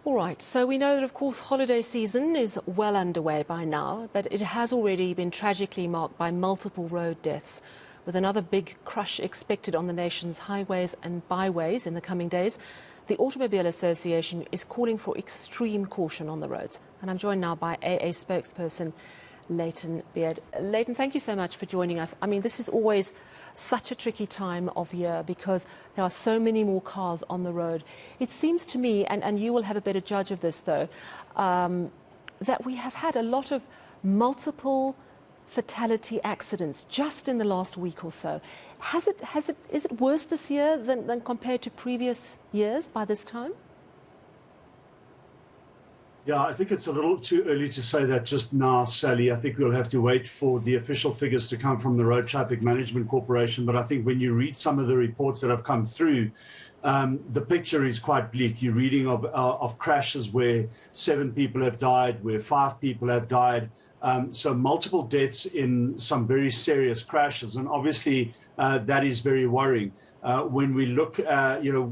All right, so we know that, of course, holiday season is well underway by now, but it has already been tragically marked by multiple road deaths, with another big crush expected on the nation's highways and byways in the coming days. The Automobile Association is calling for extreme caution on the roads. And I'm joined now by AA spokesperson Layton Beard. Layton, thank you so much for joining us. I mean, this is always such a tricky time of year because there are so many more cars on the road. It seems to me, and you will have a better judge of this though, that we have had a lot of multiple fatality accidents just in the last week or so. Is it worse this year than compared to previous years by this time? Yeah, I think it's a little too early to say that just now, Sally. I think we'll have to wait for the official figures to come from the Road Traffic Management Corporation. But I think when you read some of the reports that have come through, the picture is quite bleak. You're reading of crashes where 7 people have died, where 5 people have died. So multiple deaths in some very serious crashes. And obviously, that is very worrying. When we look,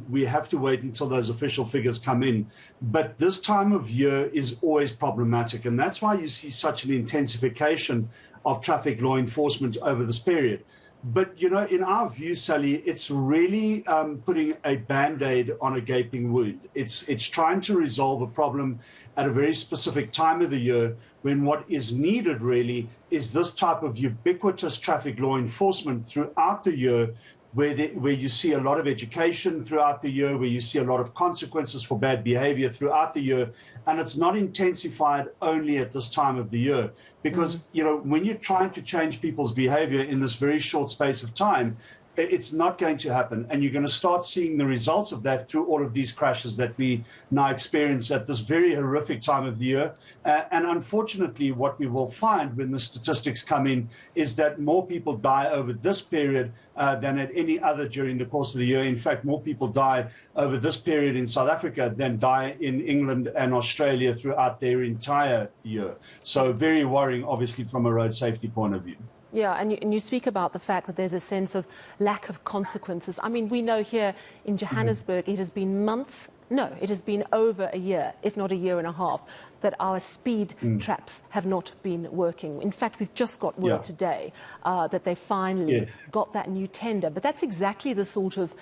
we have to wait until those official figures come in. But this time of year is always problematic. And that's why you see such an intensification of traffic law enforcement over this period. But, in our view, Sally, it's really putting a Band-Aid on a gaping wound. It's trying to resolve a problem at a very specific time of the year when what is needed really is this type of ubiquitous traffic law enforcement throughout the year, where you see a lot of education throughout the year, where you see a lot of consequences for bad behavior throughout the year. And it's not intensified only at this time of the year. Because, when you're trying to change people's behavior in this very short space of time, it's not going to happen. And you're going to start seeing the results of that through all of these crashes that we now experience at this very horrific time of the year. And unfortunately, what we will find when the statistics come in is that more people die over this period than at any other during the course of the year. In fact, more people die over this period in South Africa than die in England and Australia throughout their entire year. So very worrying, obviously, from a road safety point of view. Yeah, and you speak about the fact that there's a sense of lack of consequences. I mean, we know here in Johannesburg, it has been months, no, it has been over a year, if not a year and a half, that our speed traps have not been working. In fact, we've just got word today that they finally got that new tender. But that's exactly the sort of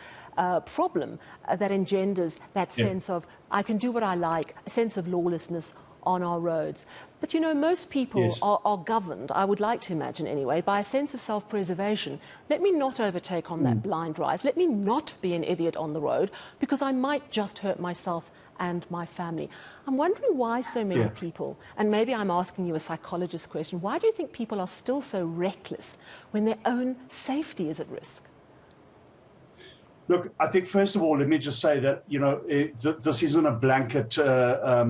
problem that engenders that sense of, I can do what I like, a sense of lawlessness on our roads. But most people are governed, I would like to imagine anyway, by a sense of self-preservation. Let me not overtake on that blind rise. Let me not be an idiot on the road because I might just hurt myself and my family. I'm wondering why so many people, and maybe I'm asking you a psychologist question, why do you think people are still so reckless when their own safety is at risk? Look, I think, first of all, let me just say that, this isn't a blanket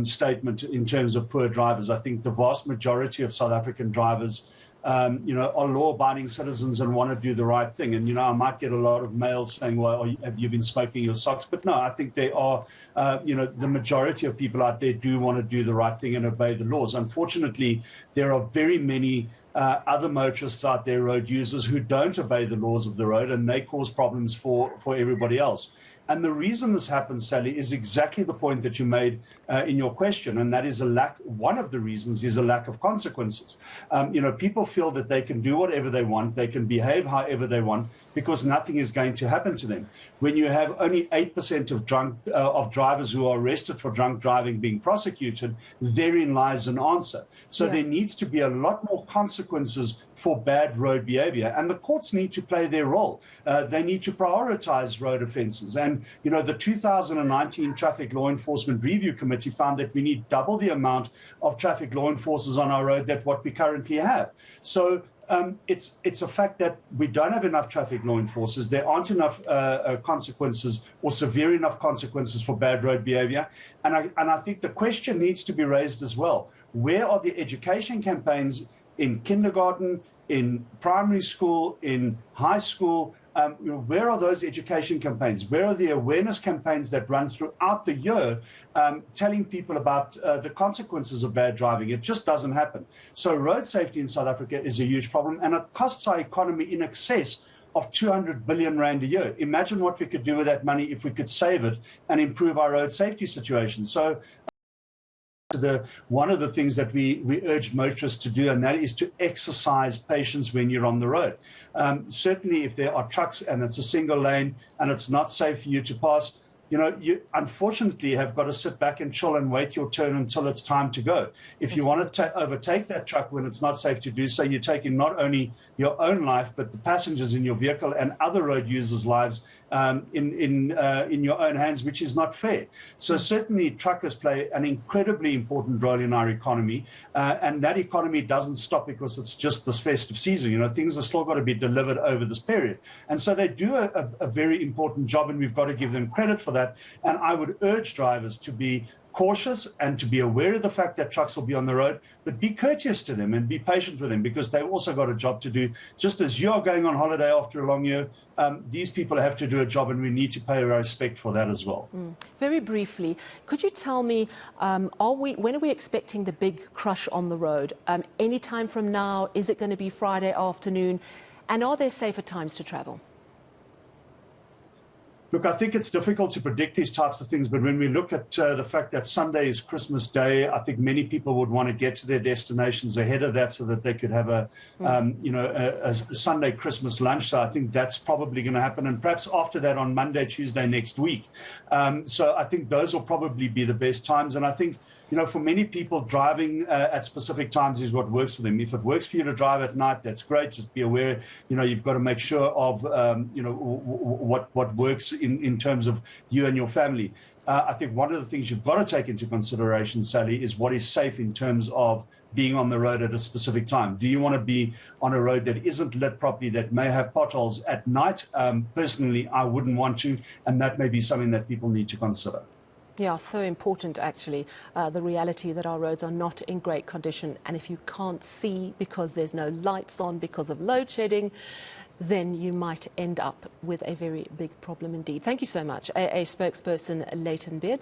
statement in terms of poor drivers. I think the vast majority of South African drivers, are law-abiding citizens and want to do the right thing. And, I might get a lot of mail saying, well, have you been smoking your socks? But no, I think they are, the majority of people out there do want to do the right thing and obey the laws. Unfortunately, there are very many other motorists out there, road users, who don't obey the laws of the road, and they cause problems for everybody else. And the reason this happens, Sally, is exactly the point that you made in your question, and that is one of the reasons is a lack of consequences. People feel that they can do whatever they want, they can behave however they want, because nothing is going to happen to them. When you have only 8% of drivers who are arrested for drunk driving being prosecuted, therein lies an answer. So there needs to be a lot more consequences for bad road behavior, and the courts need to play their role. They need to prioritize road offenses. And, the 2019 Traffic Law Enforcement Review Committee found that we need double the amount of traffic law enforcers on our road than what we currently have. So it's a fact that we don't have enough traffic law enforcers. There aren't enough consequences or severe enough consequences for bad road behavior. And I think the question needs to be raised as well. Where are the education campaigns in kindergarten, in primary school, in high school? Where are those education campaigns? Where are the awareness campaigns that run throughout the year telling people about the consequences of bad driving? It just doesn't happen. So road safety in South Africa is a huge problem, and it costs our economy in excess of 200 billion rand a year. Imagine what we could do with that money if we could save it and improve our road safety situation. So one of the things that we urge motorists to do, and that is to exercise patience when you're on the road. Certainly, if there are trucks and it's a single lane and it's not safe for you to pass, you unfortunately have got to sit back and chill and wait your turn until it's time to go. If you want to overtake that truck when it's not safe to do so, you're taking not only your own life, but the passengers in your vehicle and other road users' lives in your own hands, which is not fair. So certainly truckers play an incredibly important role in our economy, and that economy doesn't stop because it's just this festive season. Things are still got to be delivered over this period. And so they do a very important job, and we've got to give them credit for that. And I would urge drivers to be cautious and to be aware of the fact that trucks will be on the road, but be courteous to them and be patient with them, because they've also got a job to do. Just as you are going on holiday after a long year, these people have to do a job, and we need to pay our respect for that as well. Very briefly, could you tell me, when are we expecting the big crush on the road? Any time from now? Is it going to be Friday afternoon? And are there safer times to travel? Look, I think it's difficult to predict these types of things, but when we look at the fact that Sunday is Christmas Day, I think many people would want to get to their destinations ahead of that so that they could have a Sunday Christmas lunch. So I think that's probably going to happen, and perhaps after that on Monday, Tuesday next week. So I think those will probably be the best times, and I think for many people, driving at specific times is what works for them. If it works for you to drive at night, that's great. Just be aware, you've got to make sure of, what works in terms of you and your family. I think one of the things you've got to take into consideration, Sally, is what is safe in terms of being on the road at a specific time. Do you want to be on a road that isn't lit properly, that may have potholes at night? Personally, I wouldn't want to, and that may be something that people need to consider. Yeah, so important, actually, the reality that our roads are not in great condition. And if you can't see because there's no lights on because of load shedding, then you might end up with a very big problem indeed. Thank you so much. AA spokesperson Layton Beard.